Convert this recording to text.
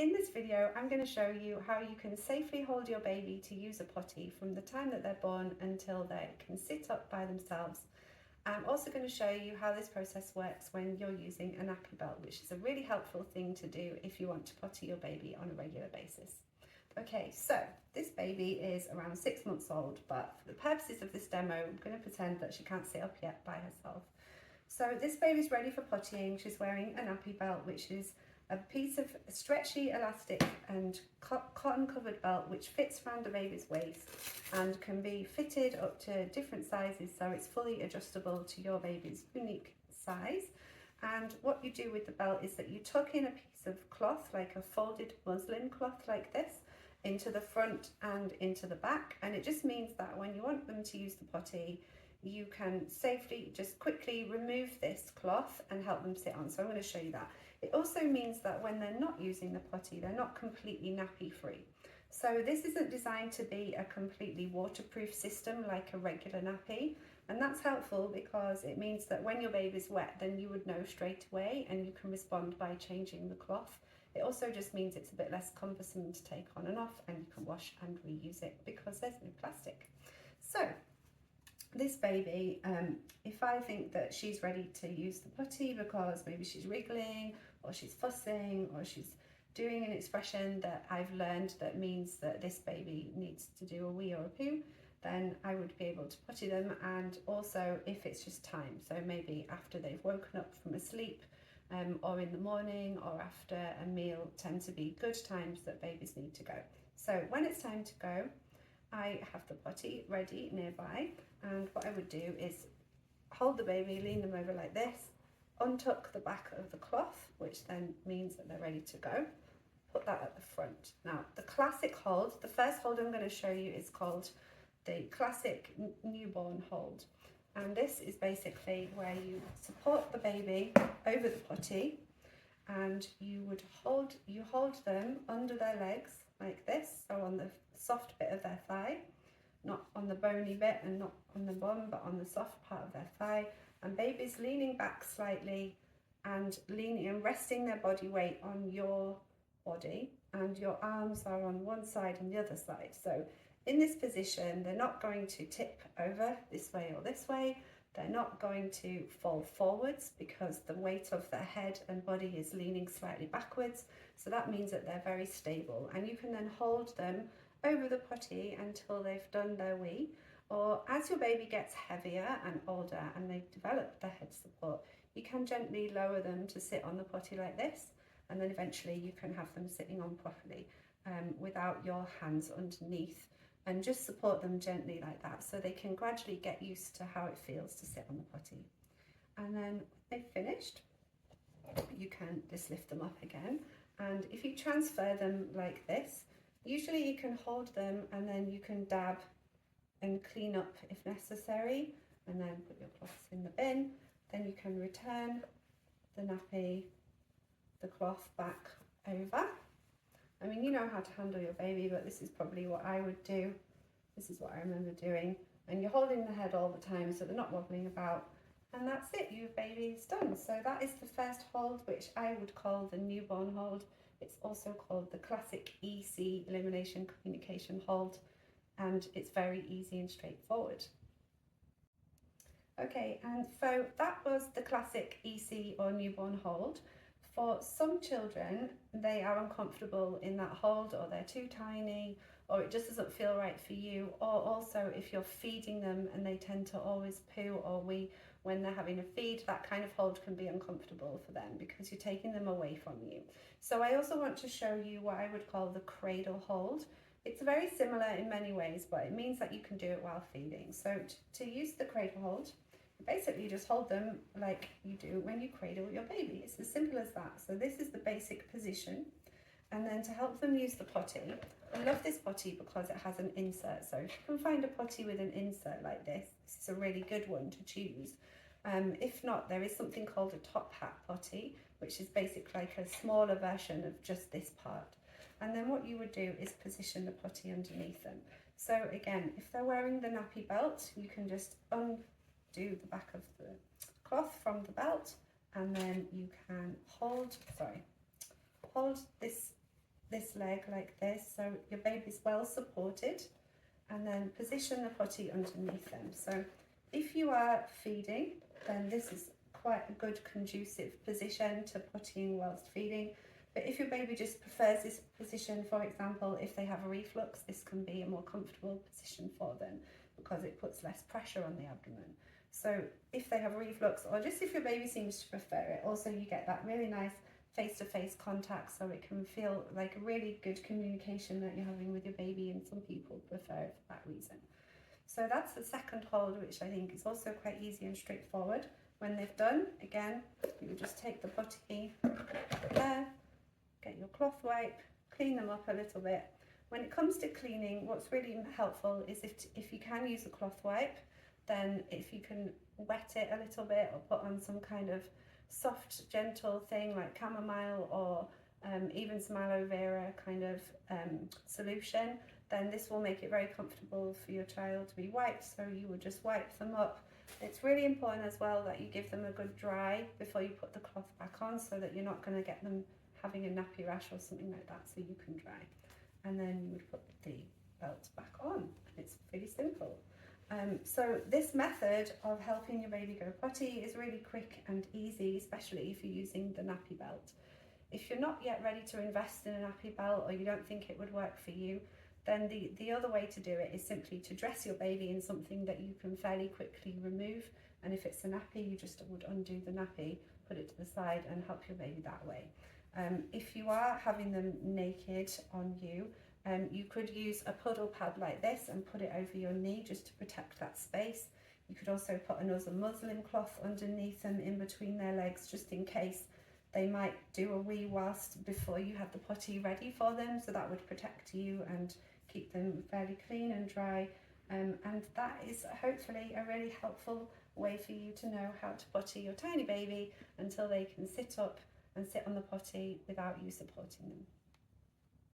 in this video, I'm going to show you how you can safely hold your baby to use a potty from the time that they're born until they can sit up by themselves. I'm also going to show you how this process works when you're using a nappy belt, which is a really helpful thing to do if you want to potty your baby on a regular basis. Okay, so this baby is around 6 months old, but for the purposes of this demo, I'm going to pretend that she can't sit up yet by herself. So this baby's ready for pottying. She's wearing a nappy belt, which is a piece of stretchy, elastic and cotton covered belt which fits around the baby's waist and can be fitted up to different sizes, so it's fully adjustable to your baby's unique size. And what you do with the belt is that you tuck in a piece of cloth, like a folded muslin cloth like this, into the front and into the back, and it just means that when you want them to use the potty, you can safely just quickly remove this cloth and help them sit on. So I'm going to show you that. It also means that when they're not using the potty, they're not completely nappy free. So this isn't designed to be a completely waterproof system like a regular nappy, and that's helpful because it means that when your baby's wet, then you would know straight away and you can respond by changing the cloth. It also just means it's a bit less cumbersome to take on and off, and you can wash and reuse it because there's no plastic. So this baby, if I think that she's ready to use the potty because maybe she's wriggling or she's fussing or she's doing an expression that I've learned that means that this baby needs to do a wee or a poo, then I would be able to potty them. And also if it's just time, so maybe after they've woken up from a sleep, or in the morning or after a meal, tend to be good times that babies need to go. So when it's time to go, I have the potty ready nearby, and what I would do is hold the baby, lean them over like this, untuck the back of the cloth, which then means that they're ready to go, put that at the front. Now the classic hold, the first hold I'm going to show you is called the classic newborn hold. And this is basically where you support the baby over the potty, and you hold them under their legs like this, so on the soft bit of their thigh, not on the bony bit and not on the bum, but on the soft part of their thigh. And baby's leaning back slightly and leaning and resting their body weight on your body, and your arms are on one side and the other side. So in this position, they're not going to tip over this way or this way. They're not going to fall forwards because the weight of their head and body is leaning slightly backwards. So that means that they're very stable, and you can then hold them over the potty until they've done their wee. Or as your baby gets heavier and older and they've developed their head support, you can gently lower them to sit on the potty like this, and then eventually you can have them sitting on properly without your hands underneath, and just support them gently like that so they can gradually get used to how it feels to sit on the potty. And then when they've finished, you can just lift them up again, and if you transfer them like this, usually you can hold them and then you can dab and clean up if necessary, and then put your cloths in the bin. Then you can return the nappy, the cloth back over. I mean, you know how to handle your baby, but this is probably what I would do. This is what I remember doing. And you're holding the head all the time so they're not wobbling about. And that's it, your baby's done. So that is the first hold, which I would call the newborn hold. It's also called the classic EC, elimination communication hold, and it's very easy and straightforward. Okay, and so that was the classic EC or newborn hold. For some children, they are uncomfortable in that hold, or they're too tiny, or it just doesn't feel right for you. Or also if you're feeding them and they tend to always poo or wee when they're having a feed, that kind of hold can be uncomfortable for them because you're taking them away from you. So I also want to show you what I would call the cradle hold. It's very similar in many ways, but it means that you can do it while feeding. So to use the cradle hold, basically you just hold them like you do when you cradle your baby. It's as simple as that. So this is the basic position. And then to help them use the potty, I love this potty because it has an insert. So if you can find a potty with an insert like this, this is a really good one to choose. If not, there is something called a top hat potty, which is basically like a smaller version of just this part. And then what you would do is position the potty underneath them. So again, if they're wearing the nappy belt, you can just undo the back of the cloth from the belt, and then you can hold this this leg like this, so your baby's well supported, and then position the potty underneath them. So if you are feeding, then this is quite a good conducive position to pottying whilst feeding. But if your baby just prefers this position, for example, if they have a reflux, this can be a more comfortable position for them because it puts less pressure on the abdomen. So if they have a reflux, or just if your baby seems to prefer it, also you get that really nice face-to-face contact, so it can feel like a really good communication that you're having with your baby, and some people prefer it for that reason. So that's the second hold, which I think is also quite easy and straightforward. When they've done, again, you would just take the potty there, get your cloth wipe, clean them up a little bit. When it comes to cleaning, what's really helpful is if you can use a cloth wipe, then if you can wet it a little bit or put on some kind of soft, gentle thing like chamomile or even some aloe vera kind of solution, then this will make it very comfortable for your child to be wiped. So you would just wipe them up. It's really important as well that you give them a good dry before you put the cloth back on, so that you're not going to get them having a nappy rash or something like that, so you can dry. And then you would put the belt back on. It's pretty simple. So this method of helping your baby go potty is really quick and easy, especially if you're using the nappy belt. If you're not yet ready to invest in a nappy belt, or you don't think it would work for you, then the other way to do it is simply to dress your baby in something that you can fairly quickly remove. And if it's a nappy, you just would undo the nappy, put it to the side, and help your baby that way. If you are having them naked on you, you could use a puddle pad like this and put it over your knee just to protect that space. You could also put another muslin cloth underneath them in between their legs, just in case they might do a wee whilst before you have the potty ready for them, so that would protect you and keep them fairly clean and dry. And that is hopefully a really helpful way for you to know how to potty your tiny baby until they can sit up and sit on the potty without you supporting them.